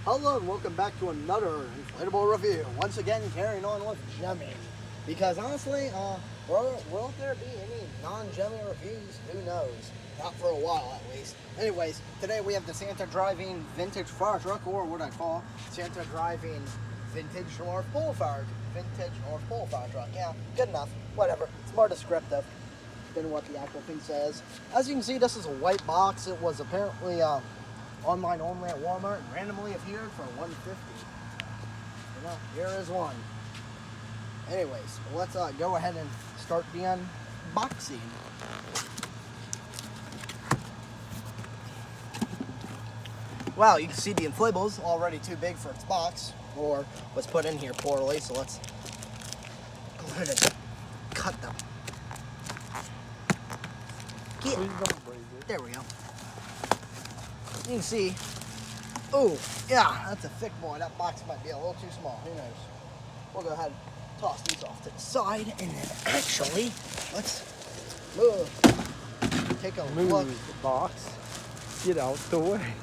Hello and welcome back to another inflatable review. Once again, carrying on with Jemmy. Because honestly, will there be any non-Jemmy reviews? Who knows? Not for a while at least. Anyways, today we have the Santa driving vintage fire truck, or what I call Santa driving vintage North Pole fire truck. Yeah, good enough. Whatever. It's more descriptive than what the actual thing says. As you can see, this is a white box. It was apparently online only at Walmart and randomly appeared for $150. You know, here is one. Anyways, let's go ahead and start the unboxing. Wow, you can see the inflatables already too big for its box, or was put in here poorly, so let's go ahead and cut them. There we go. You can see, oh, yeah, that's a thick boy. That box might be a little too small. Who knows? We'll go ahead and toss these off to the side, and then actually, let's take a look. The box. Get out the way.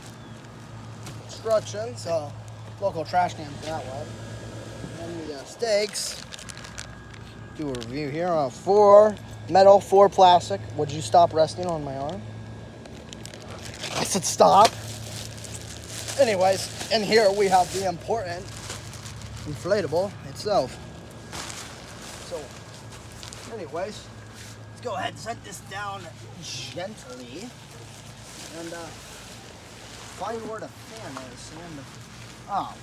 Instructions, local trash cans that way. And the stakes. Do a review here. 4 metal, 4 plastic. Would you stop resting on my arm? I said stop. Anyways, and here we have the important inflatable itself. So, anyways, let's go ahead and set this down gently and find where the fan is. Oh,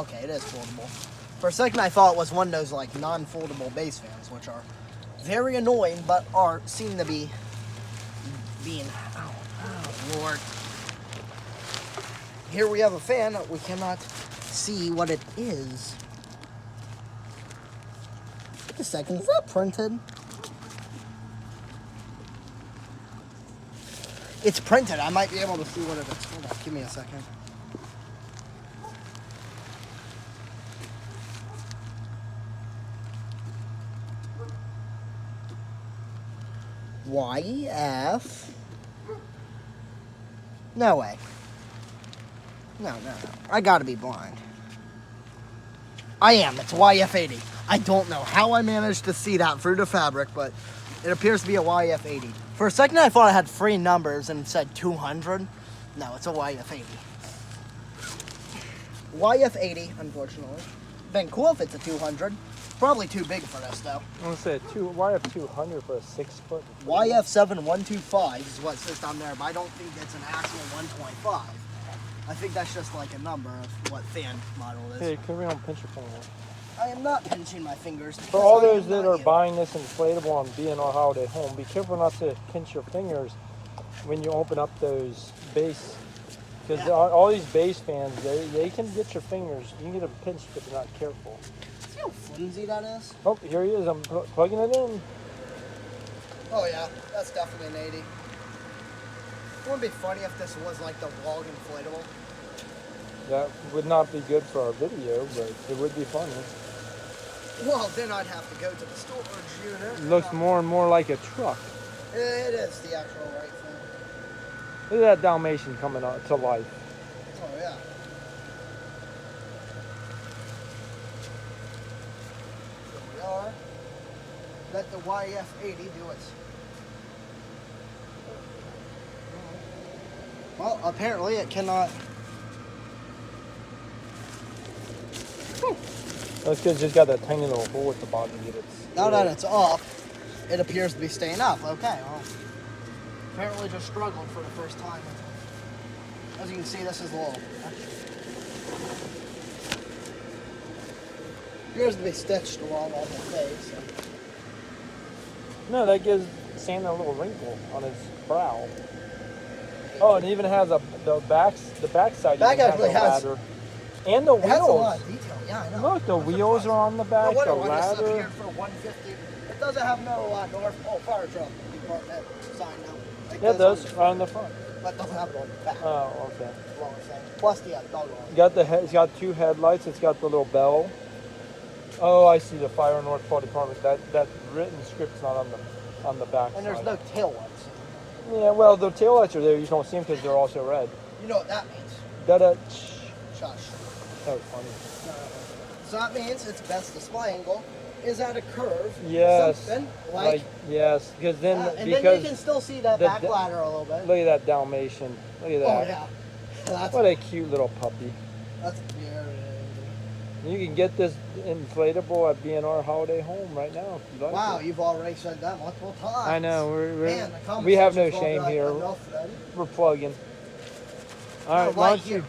okay, it is foldable. For a second, I thought it was one of those like non-foldable base fans, which are very annoying, but seem to be being. Oh Lord. Here we have a fan. We cannot see what it is. Wait a second, is that printed? It's printed. I might be able to see what it is. Hold on, give me a second. YF. No way. No. I gotta be blind. I am. It's YF80. I don't know how I managed to see that through the fabric, but it appears to be a YF80. For a second, I thought I had 3 numbers and said 200. No, it's a YF80. YF80, unfortunately. Been cool if it's a 200. Probably too big for this, though. I'm gonna say YF 200 for a 6-foot. YF7125 is what says down there, but I don't think it's an actual 125. I think that's just like a number of what fan model is. Hey, come here and pinch your finger. I am not pinching my fingers. For all those that are buying this inflatable and being on holiday home, be careful not to pinch your fingers when you open up those base. Because all these base fans, they can get your fingers. You can get them pinched if you're not careful. See how flimsy that is? Oh, here he is. I'm plugging it in. Oh yeah, that's definitely an 80. It would be funny if this was like the vlog inflatable. That would not be good for our video, but it would be funny. Well, then I'd have to go to the storage unit. It looks more and more like a truck. It is the actual right thing. Look at that Dalmatian coming out to life. Oh yeah. Here we are. Let the YF80 do it. Well, apparently it cannot. That's because it's just got that tiny little hole at the bottom to get it. Now that it's off, it appears to be staying up. Okay, well, apparently just struggled for the first time. As you can see, this is low. Appears to be stitched along on the face. No, that gives Santa a little wrinkle on his brow. Oh, and it even has the backside. Back actually has. Ladder. And the wheels. It has a lot of detail. Yeah, I know. Look, the wheels are on the back. But The what this up ladder. here for 150? It doesn't have no North Pole fire truck department sign now. Yeah, it does. Right on the front. But it doesn't have it on the back. Oh, okay. Plus the dog It's got 2 headlights. It's got the little bell. Oh, I see the Fire North Pole Department. That written script's not on the back. And there's no tail lights. Yeah, well, the taillights are there. You just don't see them because they're also red. You know what that means? Da-da. Shush. That was funny. So that means its best display angle is at a curve. Yes. Something like yes, because then and because then you can still see that the back ladder a little bit. look at that Dalmatian. Look at that. Oh yeah. That's What a cute little puppy. that's very. You can get this inflatable at B&R Holiday Home right now if you like. Wow, it. you've already said that multiple times. I know. Man, the We have no conversation's gonna be shame like, here. enough then. We're plugging. All right, Oh, right here.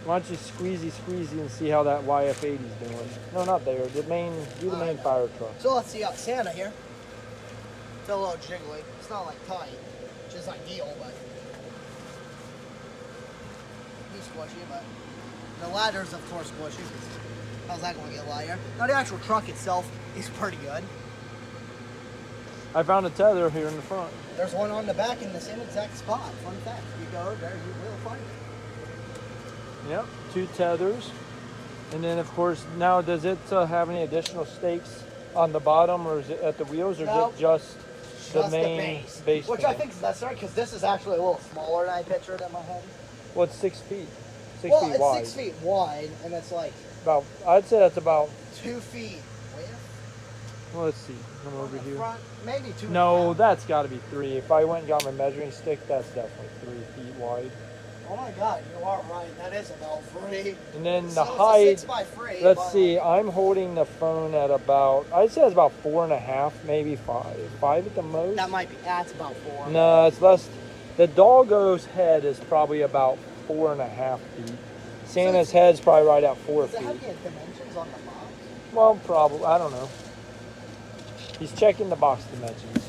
why don't you squeezy and see how that YF80 is doing? No, not there. Do the main fire truck. So let's see Santa here. It's a little jiggly. It's not like tight, which is ideal, but he's squishy. But the ladder's of course squishy. 'Cause how's that going to get lighter? Now the actual truck itself is pretty good. I found a tether here in the front. There's one on the back in the same exact spot. Fun fact: you go there, you will find it. Yep, 2 tethers. And then, of course, now does it have any additional stakes on the bottom, or is it at the wheels, or Nope. is it just the main base? Which I think is necessary because this is actually a little smaller than I pictured in my head. Well, it's 6 feet. 6 Well, feet it's wide. 6 feet wide, and it's like About, I'd say that's about, 2 feet width. well, let's see, come over here. Front, maybe 2. No, that's got to be 3. If I went and got my measuring stick, that's definitely 3 feet wide. Oh my God, you are right. That is about 3. And then So the it's height, a 6 by 3. let's but see, I'm holding the phone at about, I'd say it's about 4.5, maybe 5. 5 at the most. That might be. That's about 4. No, it's less. The doggo's head is probably about 4.5 feet. Santa's head's probably right at 4 Does it feet. have any dimensions on the box? Well, probably. I don't know. He's checking the box dimensions.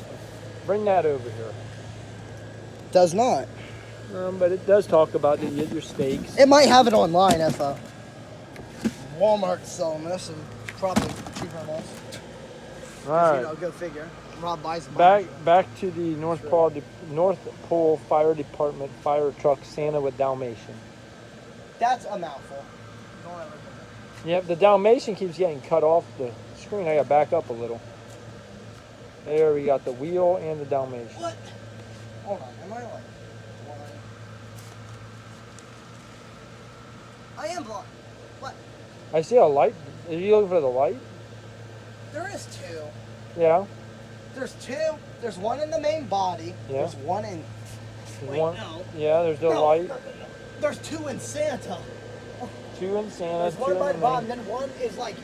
Bring that over here. Does not. But it does talk about that you get your stakes. It might have it online if Walmart's selling this and probably cheaper than this. All right. You know, go figure. Rob buys a Back to the North Pole Fire Department fire truck Santa with Dalmatian. That's a mouthful. Don't ever do that. Yep, the Dalmatian keeps getting cut off the screen. I got to back up a little. There we got the wheel and the Dalmatian. What? Hold on. Am I like blind? I am blind. What? I see a light. Are you looking for the light? There is 2. Yeah. There's 2. There's one in the main body. Yeah. There's one in. Wait, One. no. Yeah, there's the No, light. no. There's 2 in Santa. 2 in Santa, There's 2 one in by the the bottom, main. then one is like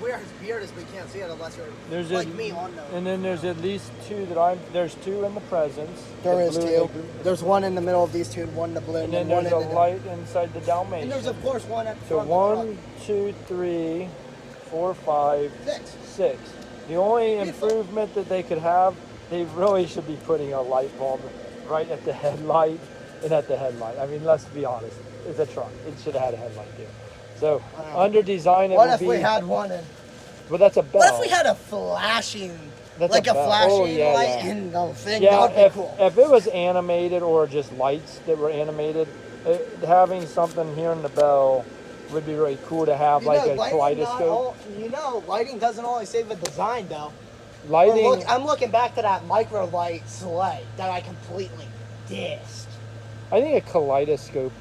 where his beard is, but you can't see it unless you're There's like at- me on the. And then there's at least 2 there's 2 in the presents. There the is blue 2. and the green. There's one in the middle of these 2, one in the blue, And then one there's a in the. light inside the Dalmatian. And there's of course one at the So front of the 1, 2, 3, 4, 5, truck. 6. 6. The only Beautiful. improvement that they could have, they really should be putting a light bulb right at the headlight and at the headlight. I mean, let's be honest. It's a truck. It should have had a headlight there. So Wow. under design, it What would if be. we had one in? Well, that's a bell. What if we had a flashing, That's like a bell. flashing Oh, yeah, light yeah. in the thing? Yeah, That would be cool. if it was animated or just lights that were animated, having something here in the bell would be really cool to have, like a kaleidoscope. Lighting doesn't always save a design though. Lighting. Look, I'm looking back to that micro light sleigh that I completely dissed. I think a kaleidoscope,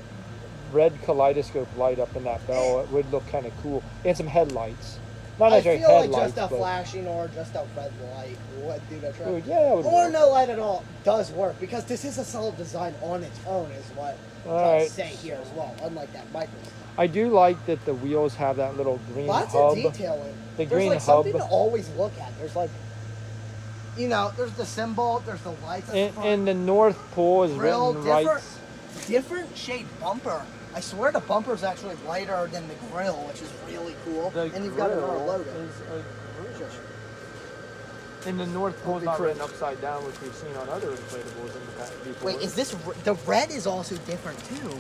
red kaleidoscope light up in that bell would look kind of cool, and some headlights. Not I necessarily feel like headlights, just a but flashing or just a red light would do the trick. Dude, yeah, that would Or work. no light at all does work because this is a solid design on its own, is what All I right. say here as well. Unlike that micro. I do like that the wheels have that little green Lots hub. of detailing. The There's green like hub. something to always look at. There's like, there's the symbol. There's the lights. At the front. And the North Pole is Grill, written right. different shade bumper. I swear the bumper's actually lighter than the grill, which is really cool. The And you've got another grill logo. is a- Shush. And the North Pole's Be not correct. written upside down, which we've seen on other inflatables in the past before. Wait, is this the red is also different too?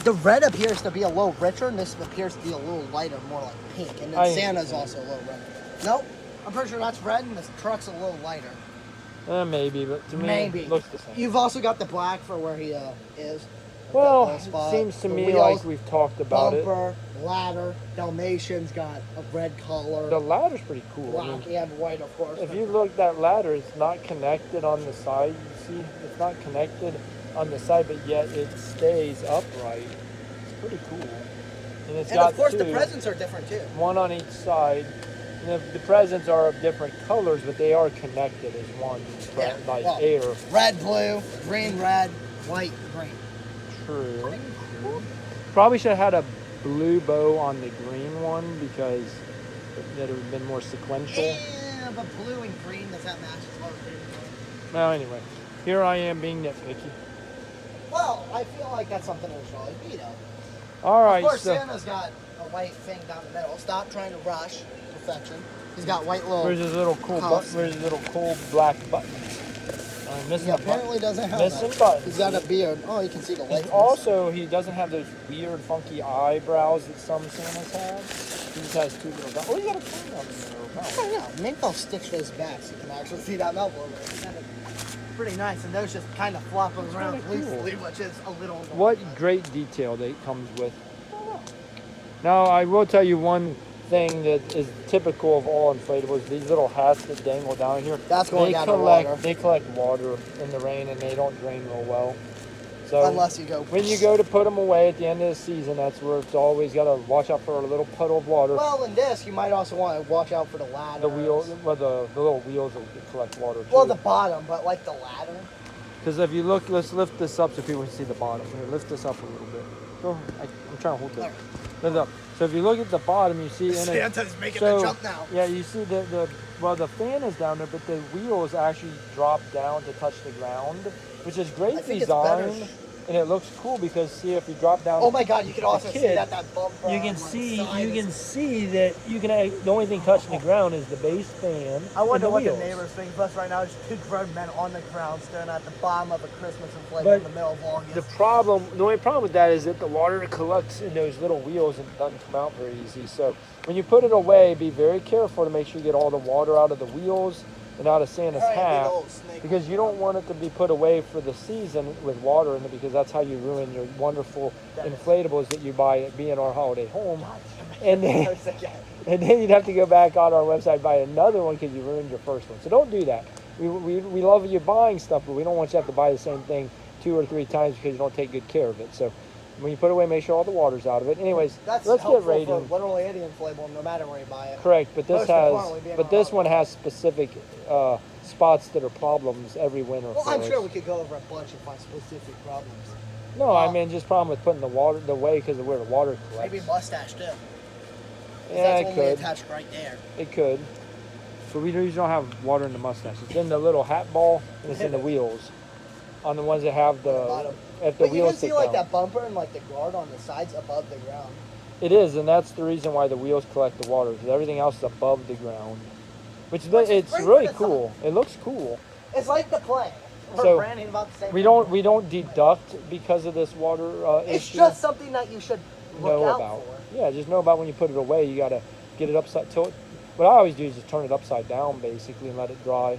The red appears to be a little richer, and this appears to be a little lighter, more like pink. And then Santa's also a little red. Nope, I'm pretty sure that's red, and this truck's a little lighter. Maybe, but to me, Maybe. it looks the same. You've also got the black for where he is. Well, That it spot. seems to The me wheels, like we've talked about it. bumper, ladder, Dalmatian's got a red collar. The ladder's pretty cool. I Black mean, and white, of course. if you look, that ladder, it's not connected on the side. You see, it's not connected on the side, but yet it stays upright. pretty cool. And it's And got of course, the two, presents are different too. one on each side. And the presents are of different colors, but they are connected as one, Yeah, like well, air. Red, blue, green, red, white, green. True. Probably should have had a blue bow on the green one because that would have been more sequential. Yeah, but blue and green, does that match as well as green and blue? Well, anyway, here I am being nitpicky. Well, I feel like that's something that was really be though. All right, Of course, so Santa's got a white thing down the middle. Stop trying to rush perfection. He's got white little. where's his little cool cuffs. where's his little cool black button? I'm missing He a button. apparently doesn't have Missing that. buttons. He's got a beard. Oh, you can see the lights. Also, he doesn't have those weird, funky eyebrows that some Santas have. He just has two little dots. Oh, you got a tongue on there. I don't know. Maybe I'll stitch those back so you can actually see that mouth over there. It's kind of pretty nice, and those just kind of flopping around kinda cool. loosely, which is a little. What great detail that comes with. Now, I will tell you one thing that is typical of all inflatables. These little hats that dangle down here. That's going down the water. They collect water in the rain, and they don't drain real well. So Unless you go. when you go to put them away at the end of the season, that's where it's always got to watch out for a little puddle of water. Well, in this, you might also want to watch out for the ladder. The wheels, well, the little wheels will collect water too. Well, the bottom, but like the ladder. Because if you look, let's lift this up so people can see the bottom. Here, lift this up a little bit. Go. I'm trying to hold this. Lift it up. So if you look at the bottom, you see in it. Santa's making the jump now. Yeah, you see the fan is down there, but the wheels actually drop down to touch the ground, which is great I think it's better. design, and it looks cool because see if you drop down. Oh my God! You can also see kid, that bumper. You on can the see side you is- can see that you can. The only thing touching the ground is the base fan. I wonder and the what wheels. the neighbors think of us right now. Just two grown men on the ground staring at the bottom of a Christmas inflatable But in the middle of August. The only problem with that is that the water collects in those little wheels and doesn't come out very easy. So when you put it away, be very careful to make sure you get all the water out of the wheels and out of Santa's Alright, hat, big old snake. because you don't want it to be put away for the season with water in it, because that's how you ruin your wonderful inflatables that you buy at B&R Holiday Home. And then, and then you'd have to go back on our website and buy another one because you ruined your first one. So don't do that. We love you buying stuff, but we don't want you to have to buy the same thing 2 or 3 times because you don't take good care of it. So when you put it away, make sure all the water's out of it. Anyways, That's let's get helpful rating. for literally any inflatable, no matter where you buy it. Correct, but this Most importantly, has, being but on this our one has specific spots that are problems every winter. Well, for I'm us. sure we could go over a bunch and find specific problems. No, I mean just problem with putting the water the way because of where the water collects. Maybe mustache too. 'Cause Yeah, that's it only could. attached right there. It could. But we usually don't have water in the mustache. It's in the little hat ball and it's in the wheels. On the ones that have the Bottom. if the But you wheels can see stick like down. that bumper and like the guard on the sides above the ground. It is, and that's the reason why the wheels collect the water, because everything else is above the ground. Which Which is it's great really for the cool. It looks cool. It's like the plane. We're So, branding about the same We thing. don't deduct because of this water It's issue. just something that you should look know out about. for. Yeah, just know about when you put it away. You gotta get it upside. What I always do is just turn it upside down basically and let it dry.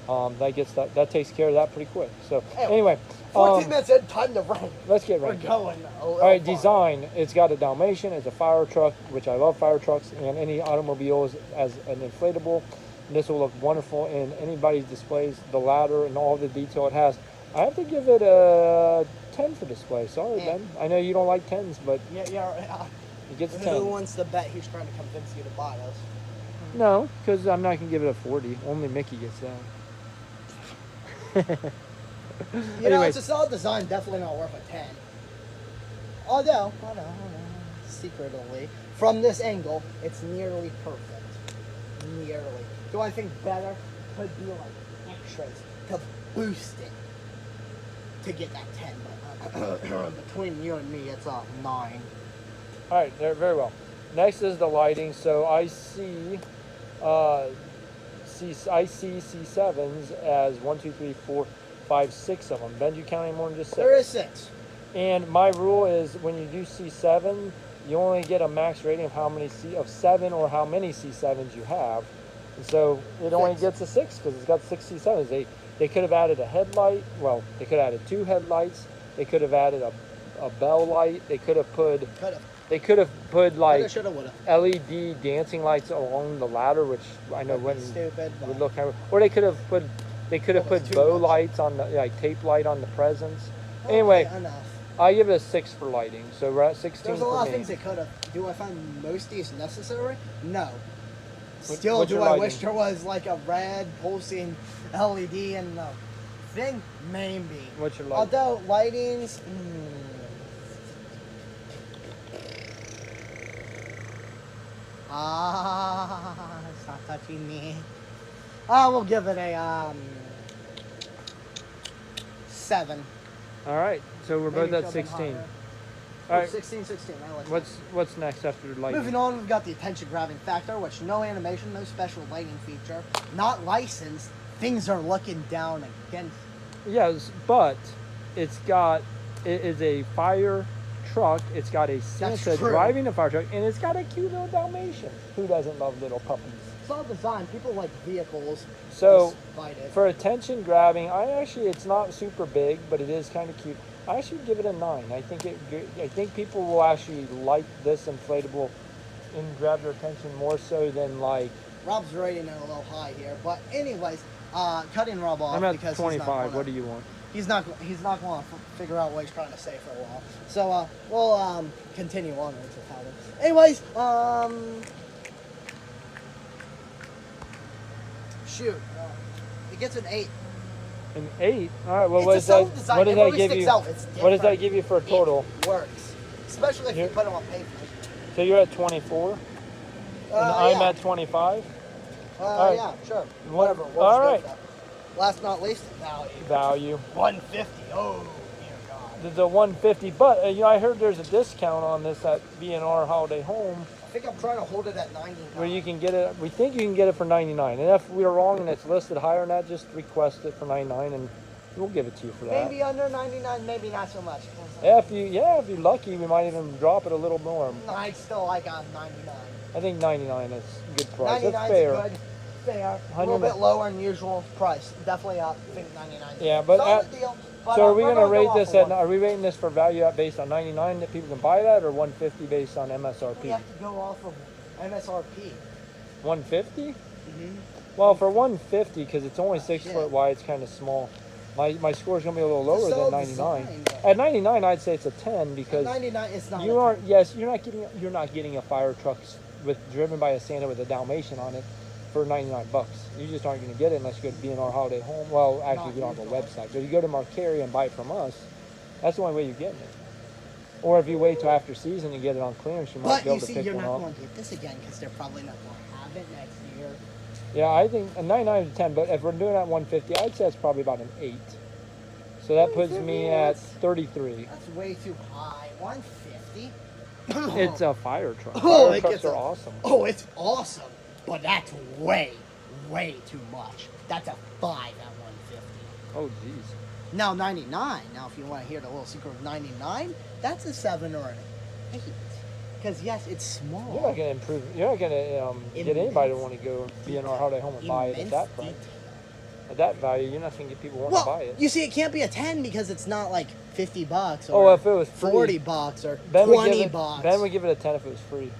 That takes care of that pretty quick. So anyway, 14 minutes in, time to run. let's get We're right. going. All right, design. It's got a Dalmatian. It's a fire truck, which I love fire trucks and any automobiles as an inflatable. And this will look wonderful in anybody's displays. The ladder and all the detail it has. I have to give it a 10 for display. Sorry, Yeah. Ben. I know you don't like 10s, but Yeah. it gets a Who 10. wants to bet he's trying to convince you to buy us? No, because I'm not gonna give it a 40. Only Mickey gets that. You know, Anyways. it's a solid design, definitely not worth a 10. Although, I know, secretly, from this angle, it's nearly perfect. Nearly. Do I think better? Could be like extras to boost it to get that 10. But between you and me, it's a 9. All right, there, very well. Next is the lighting. So I see C7s as 1, 2, 3, 4, 5, 6 of them. Ben, do you count any more than just 6? There is 6. And my rule is when you do C7, you only get a max rating of how many of 7 or how many C7s you have. And so it only 6. gets a 6 because it's got 6 C7s. They could have added a headlight. Well, they could have added 2 headlights. They could have added a bell light. They could have put like Shoulda, woulda. LED dancing lights along the ladder, which I know Would be wouldn't stupid, would but- look kind of. Or they could have put Well, put too bow much. lights on the tape light on the presents. Anyway, Okay, enough. I give it a 6 for lighting. So we're at 16 There's a for lot me. of things they could have. Do I find most of these necessary? No. What's Still, do your I lighting? wish there was like a red pulsing LED and thing? Maybe. What's your lighting? Although lightings, stop touching me. We'll give it a 7. All right. So we're both Maybe at a bit 16. higher. All right. 16. I like What's next after lighting? Moving on, we've got the attention grabbing factor, which no animation, no special lighting feature, not licensed. Things are looking down against. Yes, but it is a fire truck. It's got a Santa true. driving a fire truck, and it's got a cute little Dalmatian. Who doesn't love little puppies? It's all design. People like vehicles. So despite it. for attention grabbing, it's not super big, but it is kind of cute. I actually give it a 9. I think people will actually like this inflatable and grab their attention more so than like. Rob's rating it a little high here, but anyways, cutting Rob off I'm at because 25. What do you want? He's not going to figure out what he's trying to say for a while. So we'll continue on with the pattern. Anyways, shoot, it gets an 8. An 8. All right. Well, It's what a does that? self-design. What does It that always give sticks you? out. It's What does that different. give you for a total? It works, especially if you put it on pavement. So you're at 24, and I'm yeah. at 25. All right. Yeah, sure. What- Whatever. Works all good right. for that. Last but not least, Value. 150. Oh, dear God. There's a 150, but I heard there's a discount on this at B&R Holiday Home I think I'm trying to hold it at 99. where you can get it. We think you can get it for 99, and if we're wrong and it's listed higher than that, just request it for 99, and we'll give it to you for that. Maybe under 99, maybe not so much. If you're lucky, we might even drop it a little more. No, I'd still like on 99. I think 99 is a good price. 99 That's fair. is good. Fair. A little bit lower than usual price. Definitely up. I think 99. Yeah, but solid deal. But, so are we we're going to rate go this off at? of Are we rating this for value at based on 99 that people can buy that, or 150 based on We MSRP? have to go off of MSRP. 150? Well, for 150, because it's only 6 shit. foot wide, it's kind of small. My score's going to be a little lower It's than so 99. designed. At 99, I'd say it's a 10 because 99, it's not. you aren't. Yes, you're not getting a fire truck driven by a Santa with a Dalmatian on it for 99 bucks. You just aren't going to get it unless you go to B&R Holiday Home. Well, actually, we don't have a website. But if you go to Mercari and buy it from us, that's the only way you're getting it. Or if you wait till after season and get it on clearance, you might But be able you to see, pick you're one not up. going to get this again because they're probably not going to have it next year. Yeah, I think a 99 to 10, but if we're doing it at 150, I'd say it's probably about an 8. So that puts me at 33. That's way too high. 150? It's a fire truck. Oh, Fire it trucks gets are a- awesome. Oh, it's awesome. But that's way too much. That's a 5 at 150. Oh, jeez. Now 99. Now if you want to hear the little secret of 99, that's a 7 or an 8. Because yes, it's small. You're not going to improve. You're not going to get anybody to want to go be in our holiday home and buy it at that price. At that value, you're not going to get people wanting to buy it. You see, it can't be a 10 because it's not like 50 bucks Oh, or if it was free, 40 bucks or Ben would 20 give it, bucks. Ben would give it a 10 if it was free.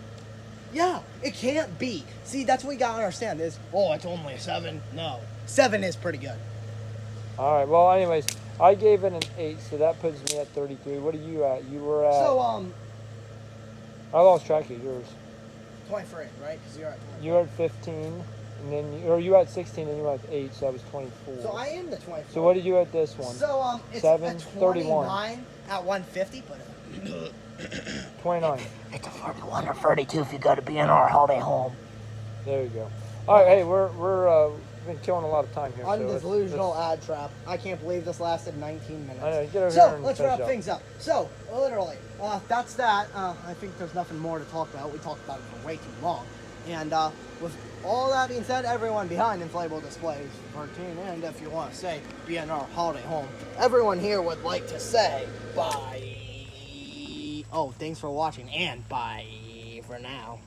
Yeah, it can't be. See, that's what we gotta understand is, it's only a 7. No. 7 is pretty good. All right. Well, anyways, I gave it an 8, so that puts me at 33. What are you at? You were at. So, I lost track of yours. 23, right? Because you're at 23. You were at 15, and then you were at 16, and you were at 8, so that was 24. So I am the 24. So what did you at this one? So, it's 7, a 31. 29 at 150, but 29. it's a 41 or 32 if you go to B&R Holiday Home. There you go. All right. Hey, we've been killing a lot of time here. so Undelusional ad trap. I can't believe this lasted 19 minutes. I know, get over here So and let's finish wrap up. things up. So literally, that's that. I think there's nothing more to talk about. We talked about it for way too long. And with all that being said, everyone behind Inflatable Displays, 13, and if you want to say B&R Holiday Home, everyone here would like to say bye. Oh, thanks for watching and bye for now.